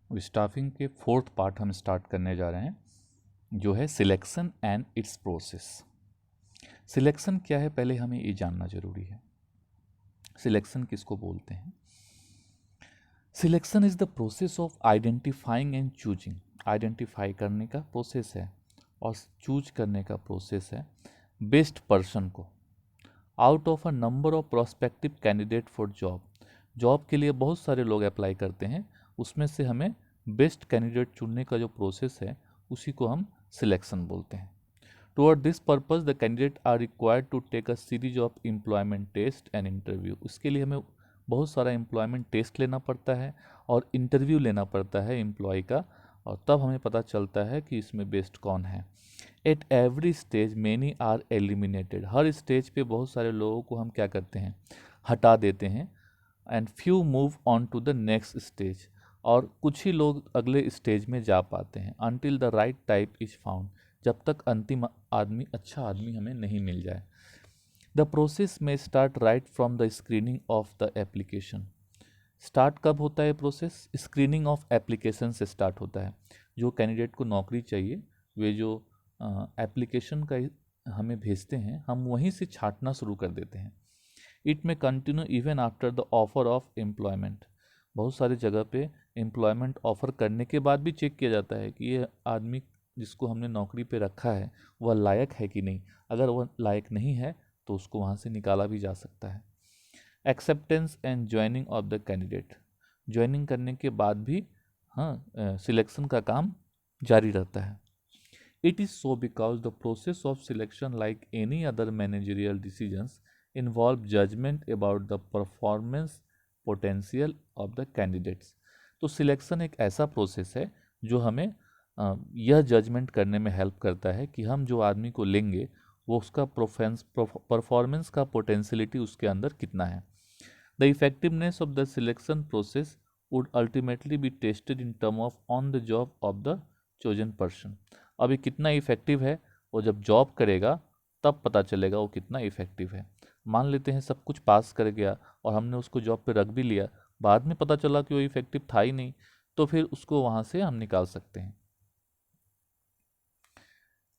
Staffing के fourth part हम start करने जा रहे हैं, जो है selection and it's process. Selection क्या है, पहले हमें ये जानना जरूरी है। सिलेक्शन किसको बोलते हैं? Selection is the process of identifying and choosing. Identify करने का प्रोसेस है और चूज करने का प्रोसेस है बेस्ट पर्सन को out of a number of prospective candidate for job. Job के लिए बहुत सारे लोग अप्लाई करते हैं, उसमें से हमें बेस्ट कैंडिडेट चुनने का जो प्रोसेस है उसी को हम सिलेक्शन बोलते हैं। Toward this purpose the candidate are required to take a series of employment test and interview. इसके लिए हमें बहुत सारा एम्प्लॉयमेंट टेस्ट लेना पड़ता है और इंटरव्यू लेना पड़ता है एम्प्लॉय का, और तब हमें पता चलता है कि इसमें बेस्ट कौन है। At every stage many are eliminated. हर स्टेज पे बहुत सारे लोगों को हम क्या करते हैं, हटा देते हैं। And few move on to the next stage, और कुछ ही लोग अगले स्टेज में जा पाते हैं। Until the right type is found, जब तक अंतिम आदमी, अच्छा आदमी हमें नहीं मिल जाए। द प्रोसेस में start right from the screening of the application. Start कब होता है प्रोसेस? स्क्रीनिंग ऑफ एप्लीकेशन से स्टार्ट होता है। जो कैंडिडेट को नौकरी चाहिए, वे जो एप्लीकेशन का हमें भेजते हैं, हम वहीं से छांटना शुरू कर देते हैं। इट में continue even after the offer of employment. बहुत सारी जगह पे एम्प्लॉयमेंट ऑफर करने के बाद भी चेक किया जाता है कि ये आदमी जिसको हमने नौकरी पे रखा है वह लायक है कि नहीं। अगर वह लायक नहीं है तो उसको वहाँ से निकाला भी जा सकता है। Acceptance and joining of the candidate. Joining करने के बाद भी सिलेक्शन का काम जारी रहता है। It is so because the process of selection like any other managerial decisions involve judgement about the performance potential of the candidates. तो सिलेक्शन एक ऐसा प्रोसेस है जो हमें यह जजमेंट करने में हेल्प करता है कि हम जो आदमी को लेंगे वो उसका परफॉर्मेंस का पोटेंशियलिटी उसके अंदर कितना है। The effectiveness of the selection process would ultimately be tested in term of on the job of the chosen person. अब ये कितना इफेक्टिव है, वो जब जॉब करेगा तब पता चलेगा वो कितना इफेक्टिव है। मान लेते हैं सब कुछ पास कर गया और हमने उसको जॉब पे रख भी लिया, बाद में पता चला कि वो इफेक्टिव था ही नहीं, तो फिर उसको वहाँ से हम निकाल सकते हैं।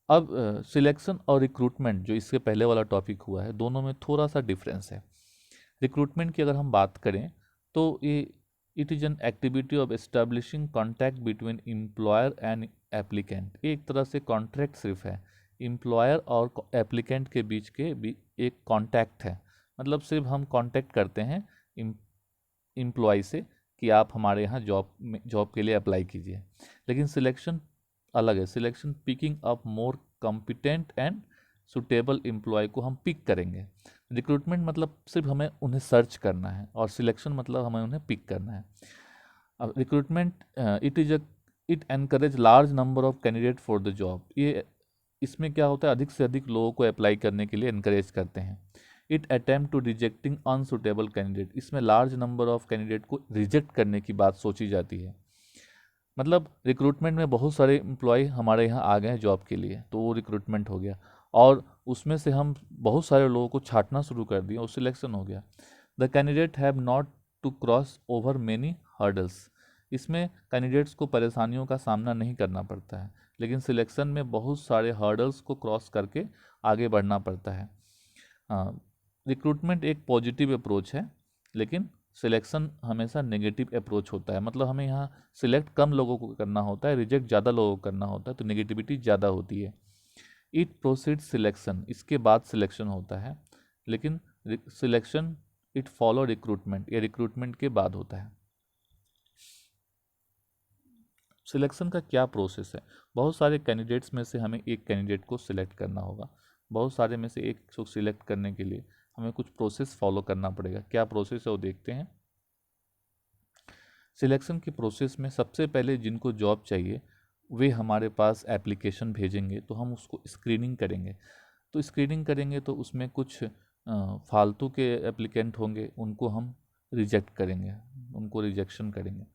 अब सिलेक्शन और रिक्रूटमेंट जो इससे पहले वाला टॉपिक हुआ है, दोनों में थोड़ा सा डिफरेंस है। रिक्रूटमेंट की अगर हम बात करें तो ये it is an activity of establishing contact between employer and applicant. ये एक तरह से कॉन्ट्रैक्ट सिर्फ है, एम्प्लॉयर और एप्लीकेंट के बीच के भी एक कॉन्टैक्ट है। मतलब सिर्फ हम कॉन्टैक्ट करते हैं एम्प्लॉय से कि आप हमारे यहाँ जॉब के लिए अप्लाई कीजिए। लेकिन सिलेक्शन अलग है। Selection picking up more competent and suitable employ को हम पिक करेंगे। रिक्रूटमेंट मतलब सिर्फ हमें उन्हें सर्च करना है, और सिलेक्शन मतलब हमें उन्हें पिक करना है। अब recruitment it encourage large number of candidate for the job. ये इसमें क्या होता है, अधिक से अधिक लोगों को अप्लाई करने के लिए इनकरेज करते हैं। It attempt to rejecting unsuitable candidate. इसमें लार्ज नंबर ऑफ कैंडिडेट को रिजेक्ट करने की बात सोची जाती है। मतलब रिक्रूटमेंट में बहुत सारे एम्प्लॉय हमारे यहाँ आ गए हैं जॉब के लिए, तो वो रिक्रूटमेंट हो गया, और उसमें से हम बहुत सारे लोगों को छांटना शुरू कर दिया और सिलेक्शन हो गया। The candidate have not to cross over many hurdles. इसमें कैंडिडेट्स को परेशानियों का सामना नहीं करना पड़ता है, लेकिन सिलेक्शन में बहुत सारे हर्डल्स को क्रॉस करके आगे बढ़ना पड़ता है। रिक्रूटमेंट एक पॉजिटिव अप्रोच है, लेकिन सिलेक्शन हमेशा नेगेटिव अप्रोच होता है। मतलब हमें यहाँ सिलेक्ट कम लोगों को करना होता है, रिजेक्ट ज़्यादा लोगों को करना होता है, तो नेगेटिविटी ज़्यादा होती है। इट प्रोसीड सिलेक्शन, इसके बाद सिलेक्शन होता है, लेकिन सिलेक्शन इट फॉलो रिक्रूटमेंट, ये रिक्रूटमेंट के बाद होता है। सिलेक्शन का क्या प्रोसेस है? बहुत सारे कैंडिडेट्स में से हमें एक कैंडिडेट को सिलेक्ट करना होगा। बहुत सारे में से एक को सिलेक्ट करने के लिए हमें कुछ प्रोसेस फॉलो करना पड़ेगा। क्या प्रोसेस है वो देखते हैं। सिलेक्शन के प्रोसेस में सबसे पहले जिनको जॉब चाहिए वे हमारे पास एप्लीकेशन भेजेंगे, तो हम उसको स्क्रीनिंग करेंगे। तो स्क्रीनिंग करेंगे तो उसमें कुछ फालतू के एप्लीकेंट होंगे, उनको हम रिजेक्ट करेंगे, उनको रिजेक्शन करेंगे।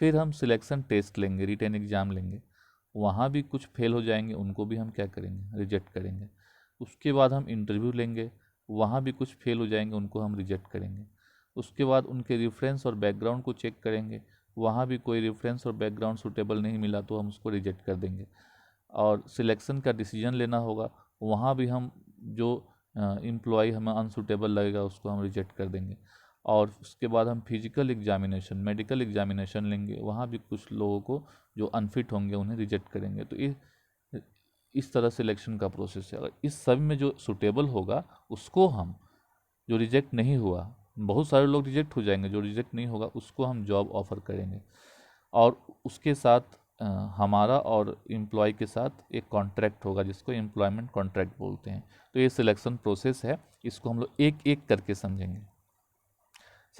फिर हम सिलेक्शन टेस्ट लेंगे, रिटन एग्ज़ाम लेंगे, वहाँ भी कुछ फेल हो जाएंगे, उनको भी हम क्या करेंगे, रिजेक्ट करेंगे। उसके बाद हम इंटरव्यू लेंगे, वहाँ भी कुछ फेल हो जाएंगे, उनको हम रिजेक्ट करेंगे। उसके बाद उनके रेफरेंस और बैकग्राउंड को चेक करेंगे, वहाँ भी कोई रेफरेंस और बैकग्राउंड सूटेबल नहीं मिला तो हम उसको रिजेक्ट कर देंगे। और सिलेक्शन का डिसीजन लेना होगा, वहाँ भी हम जो एम्प्लॉय हमें अनसूटेबल लगेगा उसको हम रिजेक्ट कर देंगे। और उसके बाद हम फिजिकल एग्जामिनेशन, मेडिकल एग्जामिनेशन लेंगे, वहाँ भी कुछ लोगों को जो अनफिट होंगे उन्हें रिजेक्ट करेंगे। तो इस तरह सिलेक्शन का प्रोसेस है। अगर इस सब में जो सूटेबल होगा उसको हम, जो रिजेक्ट नहीं हुआ, बहुत सारे लोग रिजेक्ट हो जाएंगे, जो रिजेक्ट नहीं होगा उसको हम जॉब ऑफर करेंगे। और उसके साथ हमारा और एम्प्लॉय के साथ एक कॉन्ट्रैक्ट होगा जिसको एम्प्लॉयमेंट कॉन्ट्रैक्ट बोलते हैं। तो ये सिलेक्शन प्रोसेस है, इसको हम लोग एक एक करके समझेंगे।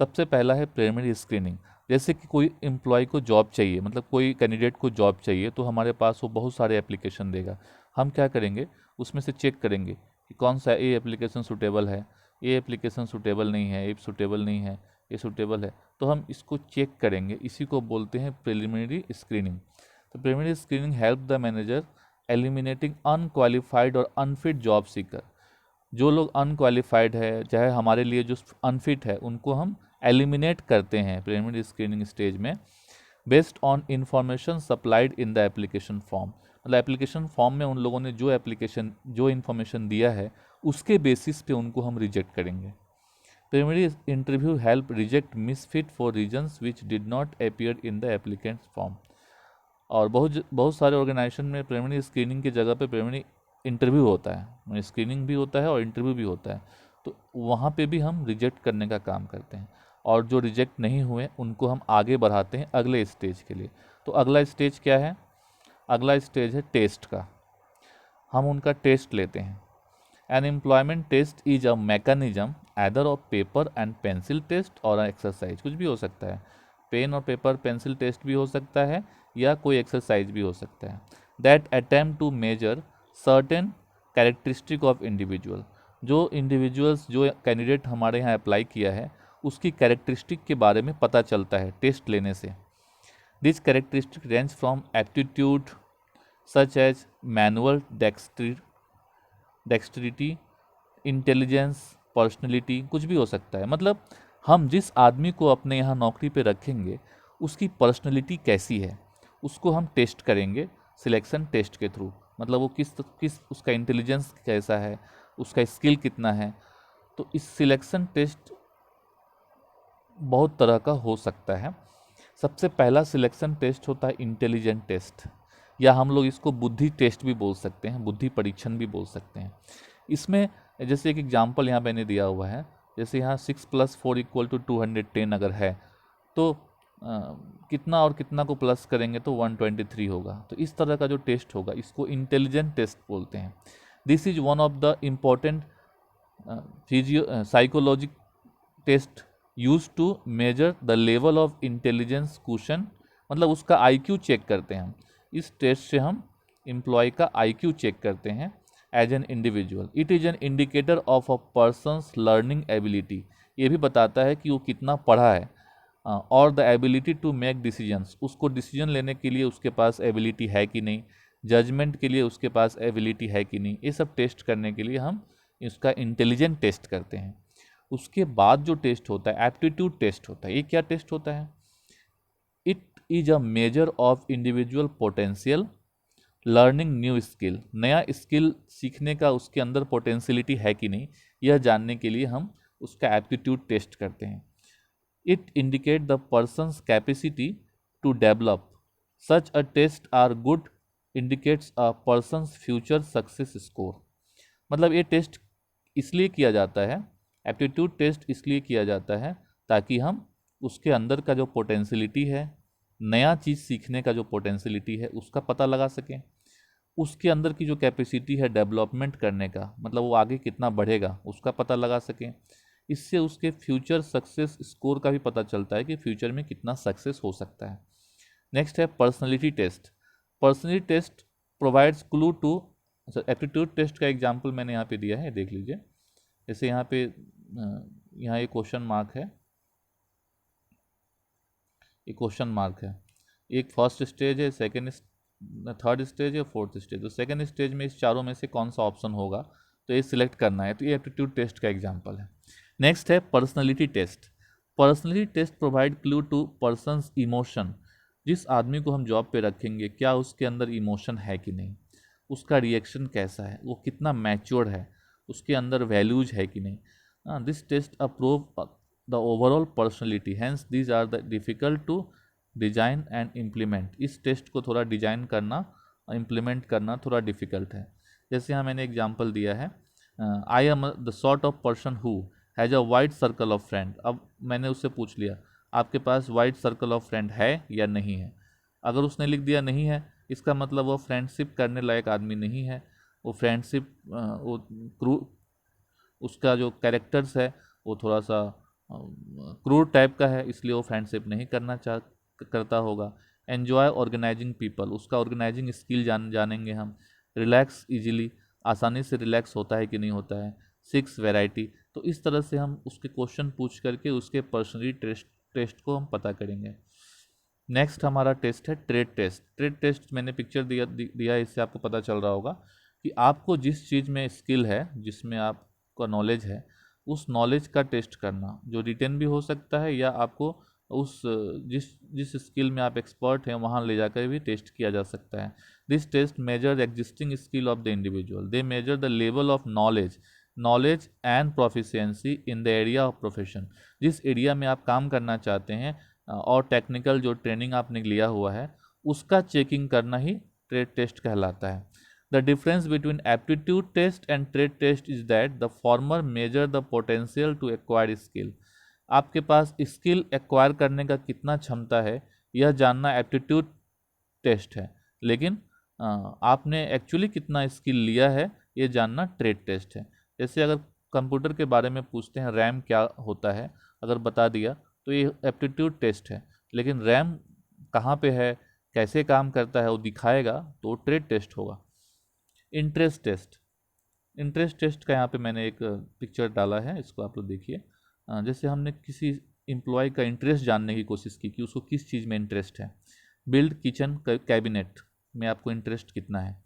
सबसे पहला है प्राइमरी स्क्रीनिंग। जैसे कि कोई एम्प्लॉय को जॉब चाहिए, मतलब कोई कैंडिडेट को जॉब चाहिए, तो हमारे पास वो बहुत सारे एप्लीकेशन देगा। हम क्या करेंगे, उसमें से चेक करेंगे कि कौन सा ये एप्लीकेशन सूटेबल है, ये एप्लीकेशन सूटेबल नहीं है, ये सूटेबल नहीं है, ये सूटेबल है। तो हम इसको चेक करेंगे, इसी को बोलते हैं प्रिलिमिनरी स्क्रीनिंग। तो preliminary screening help the manager eliminating unqualified और अनफिट जॉब सीकर। जो लोग अनक्वालिफाइड है, चाहे हमारे लिए जो अनफिट है, उनको हम एलिमिनेट करते हैं प्रिलिमिनरी स्क्रीनिंग स्टेज में, based on information supplied in the application form. मतलब एप्लीकेशन फॉर्म में उन लोगों ने जो इन्फॉर्मेशन दिया है उसके बेसिस पे उनको हम रिजेक्ट करेंगे। Preliminary interview help reject misfit for reasons which did not appear in the applicants form. और बहुत सारे ऑर्गेनाइजेशन में प्रिलिमिनरी स्क्रीनिंग की जगह पे प्रिलिमिनरी इंटरव्यू होता है, स्क्रीनिंग भी होता है और इंटरव्यू भी होता है। तो वहाँ पे भी हम रिजेक्ट करने का काम करते हैं, और जो रिजेक्ट नहीं हुए उनको हम आगे बढ़ाते हैं अगले स्टेज के लिए। तो अगला स्टेज क्या है, अगला स्टेज है टेस्ट का। हम उनका टेस्ट लेते हैं। An employment test is a mechanism either of paper and pencil test और एक्सरसाइज, कुछ भी हो सकता है, पेन और पेपर पेंसिल टेस्ट भी हो सकता है या कोई एक्सरसाइज भी हो सकता है। That attempt to measure certain characteristic of individual. जो इंडिविजुअल्स, जो कैंडिडेट हमारे यहाँ अप्लाई किया है उसकी कैरेक्टरिस्टिक के बारे में पता चलता है टेस्ट लेने से। This characteristic range from aptitude such as manual dexterity, intelligence, personality, कुछ भी हो सकता है। मतलब हम जिस आदमी को अपने यहाँ नौकरी पे रखेंगे उसकी पर्सनैलिटी कैसी है उसको हम टेस्ट करेंगे सिलेक्शन टेस्ट के थ्रू। मतलब वो किस उसका इंटेलिजेंस कैसा है, उसका स्किल कितना है। तो इस सिलेक्शन टेस्ट बहुत तरह का हो सकता है। सबसे पहला सिलेक्शन टेस्ट होता है इंटेलिजेंट टेस्ट, या हम लोग इसको बुद्धि टेस्ट भी बोल सकते हैं, बुद्धि परीक्षण भी बोल सकते हैं। इसमें जैसे एक एग्जाम्पल यहाँ मैंने दिया हुआ है, जैसे यहाँ 6+4 = 210 अगर है तो कितना और कितना को प्लस करेंगे तो 123 होगा। तो इस तरह का जो टेस्ट होगा इसको इंटेलिजेंट टेस्ट बोलते हैं। This is one of the important psychologic test use to measure the level of intelligence question. मतलब उसका आईक्यू चेक करते हैं हम। इस टेस्ट से हम एम्प्लॉय का आईक्यू चेक करते हैं as an individual. It is an indicator of a person's learning ability. ये भी बताता है कि वो कितना पढ़ा है, और the ability to make decisions, उसको डिसीजन लेने के लिए उसके पास एबिलिटी है कि नहीं, जजमेंट के लिए उसके पास एबिलिटी है कि नहीं। ये सब टेस्ट करने के लिए हम इसका इंटेलिजेंट टेस्ट करते हैं। उसके बाद जो टेस्ट होता है एप्टीट्यूड टेस्ट होता है। ये क्या टेस्ट होता है, it is a measure of individual potential learning new skill. नया स्किल सीखने का उसके अंदर पोटेंशियलिटी है कि नहीं, यह जानने के लिए हम उसका एप्टीट्यूड टेस्ट करते हैं। It indicate the person's capacity to develop. Such a test are good indicates a person's future success score. मतलब ये टेस्ट इसलिए किया जाता है, एप्टीट्यूड टेस्ट इसलिए किया जाता है ताकि हम उसके अंदर का जो पोटेंशियलिटी है, नया चीज़ सीखने का जो पोटेंशियलिटी है उसका पता लगा सकें। उसके अंदर की जो कैपेसिटी है डेवलपमेंट करने का, मतलब वो आगे कितना बढ़ेगा उसका पता लगा सकें। इससे उसके फ्यूचर सक्सेस स्कोर का भी पता चलता है कि फ्यूचर में कितना सक्सेस हो सकता है। नेक्स्ट है personality test. Personality test provides clue to, aptitude test का एग्जाम्पल मैंने यहाँ पे दिया है, देख लीजिए। जैसे यहाँ पे यहाँ ये क्वेश्चन मार्क है, ये क्वेश्चन मार्क है। एक फर्स्ट स्टेज है, सेकेंड थर्ड स्टेज है, फोर्थ स्टेज। तो सेकेंड स्टेज में इस चारों में से कौन सा ऑप्शन होगा तो ये सिलेक्ट करना है। तो ये एप्टीट्यूड टेस्ट का एग्जाम्पल है। नेक्स्ट है personality test. Personally test provide clue to persons emotion, जिस आदमी को हम जॉब पे रखेंगे क्या उसके अंदर इमोशन है कि नहीं, उसका रिएक्शन कैसा है, वो कितना मैच्योर है, उसके अंदर वैल्यूज है कि नहीं। This test approve the overall personality, hence these are the difficult to design and implement. इस टेस्ट को थोड़ा डिजाइन करना, इम्प्लीमेंट करना थोड़ा डिफ़िकल्ट है। जैसे यहाँ मैंने एग्जांपल दिया है, I am the sort of person who has a wide circle of friend. अब मैंने उससे पूछ लिया आपके पास वाइड सर्कल ऑफ फ्रेंड है या नहीं है। अगर उसने लिख दिया नहीं है, इसका मतलब वो फ्रेंडशिप करने लायक आदमी नहीं है, वो फ्रेंडशिप वो उसका जो कैरेक्टर्स है वो थोड़ा सा क्रूर टाइप का है, इसलिए वो फ्रेंडशिप नहीं करता होगा। एन्जॉय ऑर्गेनाइजिंग पीपल, उसका ऑर्गेनाइजिंग स्किल जानेंगे हम। रिलैक्स इजीली, आसानी से रिलैक्स होता है कि नहीं होता है। सिक्स वैरायटी, तो इस तरह से हम उसके क्वेश्चन पूछ करके उसके पर्सनली टेस्ट को हम पता करेंगे। नेक्स्ट हमारा टेस्ट है ट्रेड टेस्ट। ट्रेड टेस्ट मैंने पिक्चर दिया है, इससे आपको पता चल रहा होगा कि आपको जिस चीज़ में स्किल है, जिसमें आपका नॉलेज है, उस नॉलेज का टेस्ट करना, जो रिटन भी हो सकता है या आपको उस जिस जिस स्किल में आप एक्सपर्ट हैं वहाँ ले जाकर भी टेस्ट किया जा सकता है। This test measure existing skill of the individual, they measure the level of knowledge and proficiency in the area of profession. जिस एरिया में आप काम करना चाहते हैं और टेक्निकल जो ट्रेनिंग आपने लिया हुआ है, उसका चेकिंग करना ही ट्रेड टेस्ट कहलाता है। The difference between aptitude test and trade test is that the former measure the potential to acquire skill. आपके पास स्किल एक्वायर करने का कितना क्षमता है, यह जानना एप्टीट्यूड टेस्ट है, लेकिन आपने एक्चुअली कितना स्किल लिया है ये जानना ट्रेड टेस्ट है। जैसे अगर कंप्यूटर के बारे में पूछते हैं रैम क्या होता है, अगर बता दिया तो ये एप्टीट्यूड टेस्ट है, लेकिन रैम कहाँ पे है, कैसे काम करता है वो दिखाएगा तो ट्रेड टेस्ट होगा। इंटरेस्ट टेस्ट, इंटरेस्ट टेस्ट का यहाँ पे मैंने एक पिक्चर डाला है, इसको आप लोग देखिए। जैसे हमने किसी एम्प्लॉय का इंटरेस्ट जानने की कोशिश की कि उसको किस चीज़ में इंटरेस्ट है। बिल्ड किचन कैबिनेट में आपको इंटरेस्ट कितना है।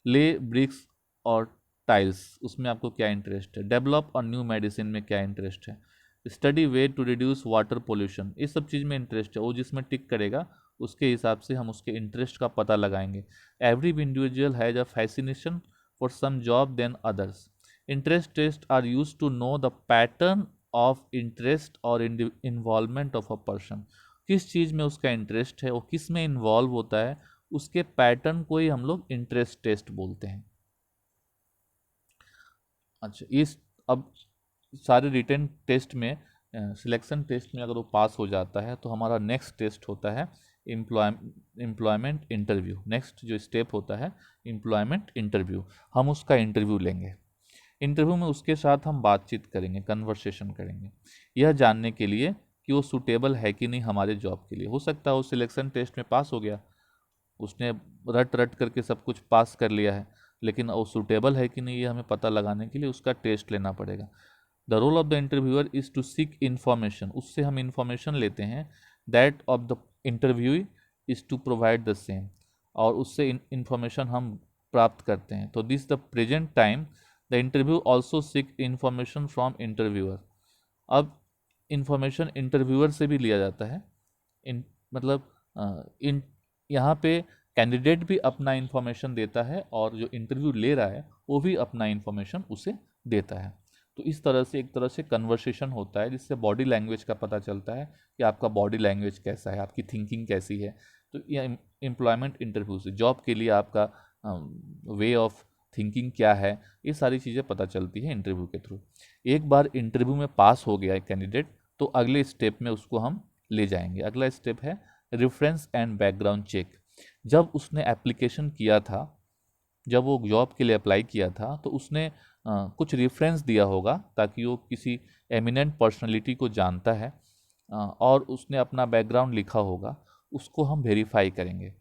ले ब्रिक्स और टाइल्स, उसमें आपको क्या इंटरेस्ट है। डेवलप और न्यू मेडिसिन में क्या इंटरेस्ट है। Study way to reduce water pollution, इस सब चीज़ में इंटरेस्ट है। वो जिसमें टिक करेगा उसके हिसाब से हम उसके इंटरेस्ट का पता लगाएंगे। Every individual has a fascination for some job than others. Interest test are use to know the pattern of interest और इन्वॉल्वमेंट ऑफ अ पर्सन। किस चीज़ में उसका इंटरेस्ट है, वो किस में इन्वॉल्व होता है, उसके पैटर्न को ही हम लोग इंटरेस्ट टेस्ट बोलते हैं। अच्छा, इस अब सारे रिटन टेस्ट में, सिलेक्शन टेस्ट में अगर वो पास हो जाता है तो हमारा नेक्स्ट टेस्ट होता है एम्प्लॉयमेंट इंटरव्यू। नेक्स्ट जो स्टेप होता है एम्प्लॉयमेंट इंटरव्यू, हम उसका इंटरव्यू लेंगे। इंटरव्यू में उसके साथ हम बातचीत करेंगे, कन्वर्सेशन करेंगे, यह जानने के लिए कि वो सूटेबल है कि नहीं हमारे जॉब के लिए। हो सकता है वो सिलेक्शन टेस्ट में पास हो गया, उसने रट रट करके सब कुछ पास कर लिया है, लेकिन वो सूटेबल है कि नहीं ये हमें पता लगाने के लिए उसका टेस्ट लेना पड़ेगा। The role of the interviewer is to seek information, उससे हम इन्फॉर्मेशन लेते हैं। That of the interview is to provide the same, और उससे इन्फॉर्मेशन हम प्राप्त करते हैं। तो this the present time the interview also seek information from interviewer. अब इंफॉर्मेशन इंटरव्यूअर से भी लिया जाता है। मतलब इन यहाँ पे कैंडिडेट भी अपना इंफॉर्मेशन देता है और जो इंटरव्यू ले रहा है वो भी अपना इंफॉर्मेशन उसे देता है। तो इस तरह से एक तरह से कन्वर्सेशन होता है, जिससे बॉडी लैंग्वेज का पता चलता है कि आपका बॉडी लैंग्वेज कैसा है, आपकी थिंकिंग कैसी है। तो यह एम्प्लॉयमेंट इंटरव्यू से जॉब के लिए आपका वे ऑफ थिंकिंग क्या है, ये सारी चीज़ें पता चलती है इंटरव्यू के थ्रू। एक बार इंटरव्यू में पास हो गया है कैंडिडेट, तो अगले स्टेप में उसको हम ले जाएंगे। अगला स्टेप है रेफरेंस एंड बैकग्राउंड चेक। जब उसने एप्लीकेशन किया था, जब वो जॉब के लिए अप्लाई किया था, तो उसने कुछ रेफरेंस दिया होगा ताकि वो किसी एमिनेंट पर्सनालिटी को जानता है, और उसने अपना बैकग्राउंड लिखा होगा, उसको हम वेरीफाई करेंगे।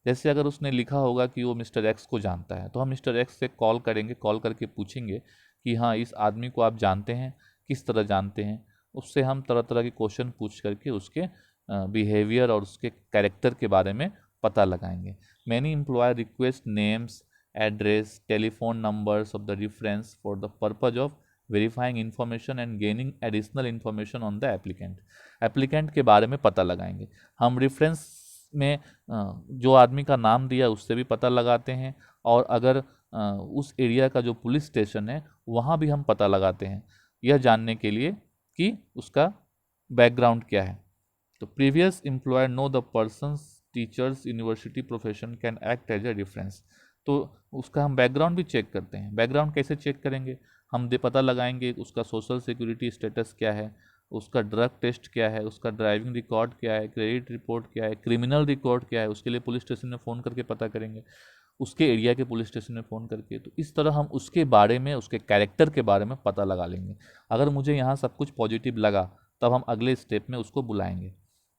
जैसे अगर उसने लिखा होगा कि वो मिस्टर एक्स को जानता है, तो हम मिस्टर एक्स से कॉल करेंगे, कॉल करके पूछेंगे कि हाँ इस आदमी को आप जानते हैं, किस तरह जानते हैं। उससे हम तरह तरह के क्वेश्चन पूछ करके उसके बिहेवियर और उसके कैरेक्टर के बारे में पता लगाएंगे। Many employer request names, address, telephone numbers of the reference for the purpose of verifying information and gaining additional information on the applicant. Applicant के बारे में पता लगाएंगे। हम रेफरेंस में जो आदमी का नाम दिया उससे भी पता लगाते हैं, और अगर उस एरिया का जो पुलिस स्टेशन है वहाँ भी हम पता लगाते हैं, यह जानने के लिए कि उसका बैकग्राउंड क्या है। तो previous employer no the persons teachers university profession can act as a reference. तो उसका हम बैकग्राउंड भी चेक करते हैं। बैकग्राउंड कैसे चेक करेंगे? हम पता लगाएंगे उसका सोशल सिक्योरिटी स्टेटस क्या है, उसका ड्रग टेस्ट क्या है, उसका ड्राइविंग रिकॉर्ड क्या है, क्रेडिट रिपोर्ट क्या है, क्रिमिनल रिकॉर्ड क्या है। उसके लिए पुलिस स्टेशन में फ़ोन करके पता करेंगे, उसके एरिया के पुलिस स्टेशन में फ़ोन करके। तो इस तरह हम उसके बारे में, उसके कैरेक्टर के बारे में पता लगा लेंगे। अगर मुझे यहाँ सब कुछ पॉजिटिव लगा तब हम अगले स्टेप में उसको बुलाएंगे।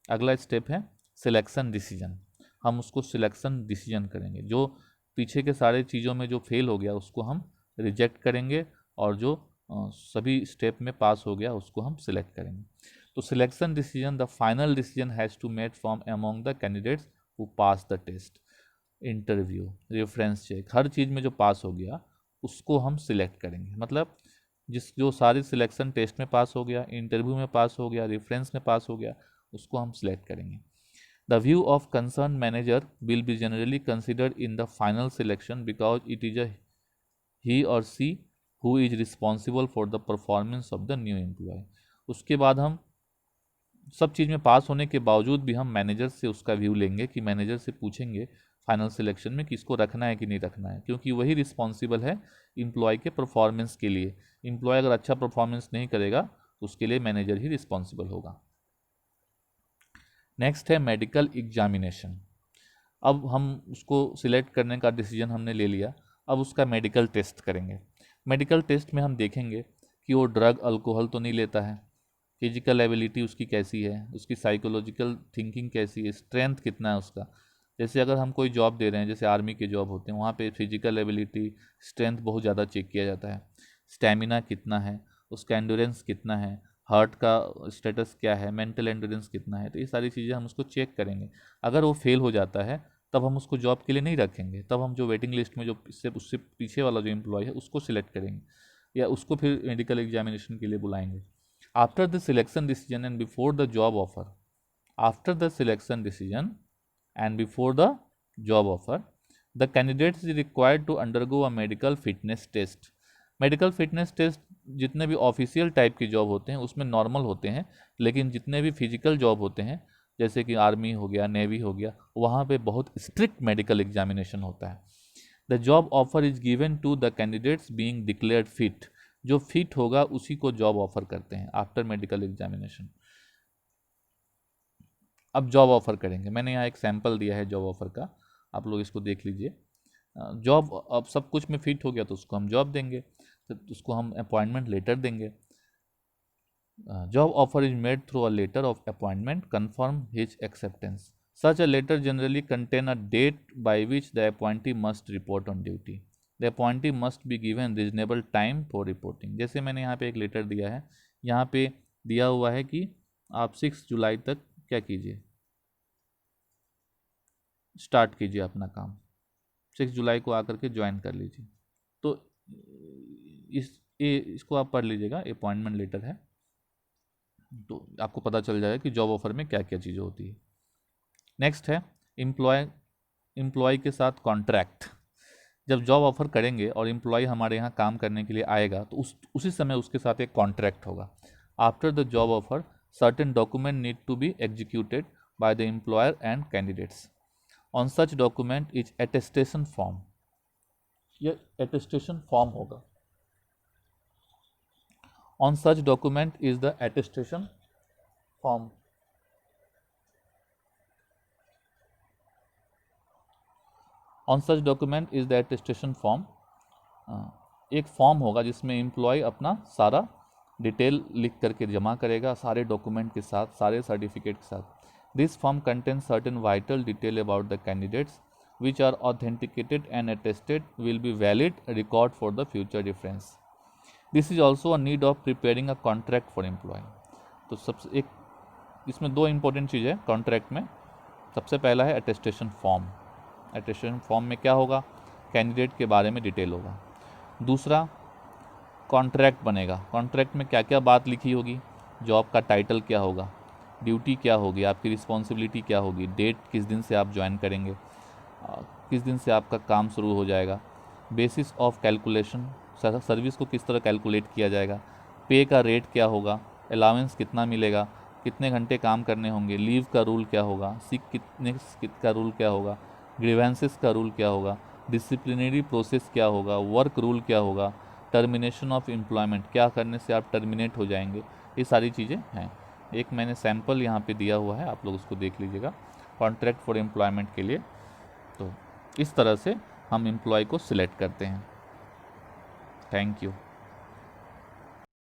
अगला स्टेप है सिलेक्शन डिसीजन। हम उसको सिलेक्शन डिसीजन करेंगे। जो पीछे के सारे चीज़ों में जो फेल हो गया उसको हम रिजेक्ट करेंगे, और जो सभी स्टेप में पास हो गया उसको हम सिलेक्ट करेंगे। तो selection decision, the final decision has to made from among the candidates who pass the test, interview, reference check, हर चीज़ में जो पास हो गया उसको हम सिलेक्ट करेंगे। मतलब जो सारी सिलेक्शन टेस्ट में पास हो गया, इंटरव्यू में पास हो गया, रेफरेंस में पास हो गया, उसको हम सिलेक्ट करेंगे। The view of concerned manager will be generally considered in the final selection because it is he or she who is responsible for the performance of the new employee। उसके बाद हम सब चीज़ में पास होने के बावजूद भी हम मैनेजर से उसका व्यू लेंगे, कि मैनेजर से पूछेंगे फाइनल सिलेक्शन में कि इसको रखना है कि नहीं रखना है, क्योंकि वही रिस्पॉन्सिबल है इम्प्लॉय के परफॉर्मेंस के लिए। इम्प्लॉय अगर अच्छा परफॉर्मेंस नहीं करेगा तो उसके लिए मैनेजर ही रिस्पॉन्सिबल होगा। नेक्स्ट है मेडिकल एग्जामिनेशन। अब हम उसको सिलेक्ट करने का डिसीजन हमने ले लिया, अब उसका मेडिकल टेस्ट करेंगे। मेडिकल टेस्ट में हम देखेंगे कि वो ड्रग अल्कोहल तो नहीं लेता है, फिजिकल एबिलिटी उसकी कैसी है, उसकी साइकोलॉजिकल थिंकिंग कैसी है, स्ट्रेंथ कितना है उसका। जैसे अगर हम कोई जॉब दे रहे हैं, जैसे आर्मी के जॉब होते हैं, वहाँ पे फिजिकल एबिलिटी, स्ट्रेंथ बहुत ज़्यादा चेक किया जाता है। स्टेमिना कितना है, उसका एंडोरेंस कितना है, हार्ट का स्टेटस क्या है, मेंटल एंडोरेंस कितना है, तो ये सारी चीज़ें हम उसको चेक करेंगे। अगर वो फेल हो जाता है तब हम उसको जॉब के लिए नहीं रखेंगे, तब हम जो वेटिंग लिस्ट में जो उससे पीछे वाला जो एम्प्लॉय है उसको सिलेक्ट करेंगे, या उसको फिर मेडिकल एग्जामिनेशन के लिए बुलाएंगे। After the selection decision and before the job offer, after the selection decision and before the job offer, the candidate is required to undergo a medical fitness test. Medical fitness test जितने भी official type के job होते हैं उसमें normal होते हैं, लेकिन जितने भी फिजिकल जॉब होते हैं जैसे कि आर्मी हो गया, नेवी हो गया, वहाँ पे बहुत स्ट्रिक्ट मेडिकल एग्जामिनेशन होता है। The job offer is given to the candidates being declared fit. जो फिट होगा उसी को जॉब ऑफर करते हैं आफ्टर मेडिकल एग्जामिनेशन। अब जॉब ऑफर करेंगे। मैंने यहाँ एक सैंपल दिया है जॉब ऑफर का, आप लोग इसको देख लीजिए। जॉब अब सब कुछ में फिट हो गया तो उसको हम जॉब देंगे, तो उसको हम अपॉइंटमेंट लेटर देंगे। Job offer is made through a letter of appointment confirm his acceptance. Such a letter generally contain a date by which the appointee must report on duty. The appointee must be given reasonable time for reporting. जैसे मैंने यहाँ पे एक letter दिया है, यहाँ पे दिया हुआ है कि आप 6 जुलाई तक क्या कीजिए, स्टार्ट कीजिए अपना काम, 6 जुलाई को आकर के ज्वाइन कर लीजिए। तो इसको आप पढ़ लीजिएगा, अपॉइंटमेंट लेटर है, तो आपको पता चल जाएगा कि जॉब ऑफर में क्या क्या चीज़ें होती है। नेक्स्ट है एम्प्लॉय के साथ कॉन्ट्रैक्ट। जब जॉब ऑफर करेंगे और एम्प्लॉय हमारे यहाँ काम करने के लिए आएगा तो उसी समय उसके साथ एक कॉन्ट्रैक्ट होगा। After the job offer certain document need to be executed by the employer and candidates. On such document is attestation form. यह एटेस्टेशन फॉर्म होगा। On such document is the attestation form. On such document is the attestation form. एक form होगा जिसमें employ अपना सारा detail लिख करके जमा करेगा, सारे डॉक्यूमेंट के साथ, सारे सर्टिफिकेट के साथ। This form contains certain vital detail about the candidates which are authenticated and attested will be valid record for the future reference. This is also a need of preparing a contract for employ. तो सबसे एक इसमें दो important चीज़ है contract में। सबसे पहला है अटेस्टेशन फॉर्म। अटेस्टेशन फॉर्म में क्या होगा, कैंडिडेट के बारे में डिटेल होगा। दूसरा, कॉन्ट्रैक्ट बनेगा। कॉन्ट्रैक्ट में क्या क्या बात लिखी होगी, जॉब का टाइटल क्या होगा, ड्यूटी क्या होगी, आपकी रिस्पॉन्सिबिलिटी क्या होगी, डेट किस दिन से आप ज्वाइन करेंगे, किस दिन से आपका काम शुरू हो जाएगा, बेसिस ऑफ कैलकुलेशन, सर्विस को किस तरह कैलकुलेट किया जाएगा, पे का रेट क्या होगा, अलाउंस कितना मिलेगा, कितने घंटे काम करने होंगे, लीव का रूल क्या होगा, सिक का रूल क्या होगा, ग्रीवेंसेस का रूल क्या होगा, डिसिप्लिनरी प्रोसेस क्या होगा, वर्क रूल क्या होगा, टर्मिनेशन ऑफ एम्प्लॉयमेंट, क्या करने से आप टर्मिनेट हो जाएंगे, ये सारी चीज़ें हैं। एक मैंने सैम्पल यहाँ पे दिया हुआ है, आप लोग उसको देख लीजिएगा कॉन्ट्रैक्ट फॉर एम्प्लॉयमेंट के लिए। तो इस तरह से हम एम्प्लॉय को सिलेक्ट करते हैं। Thank you.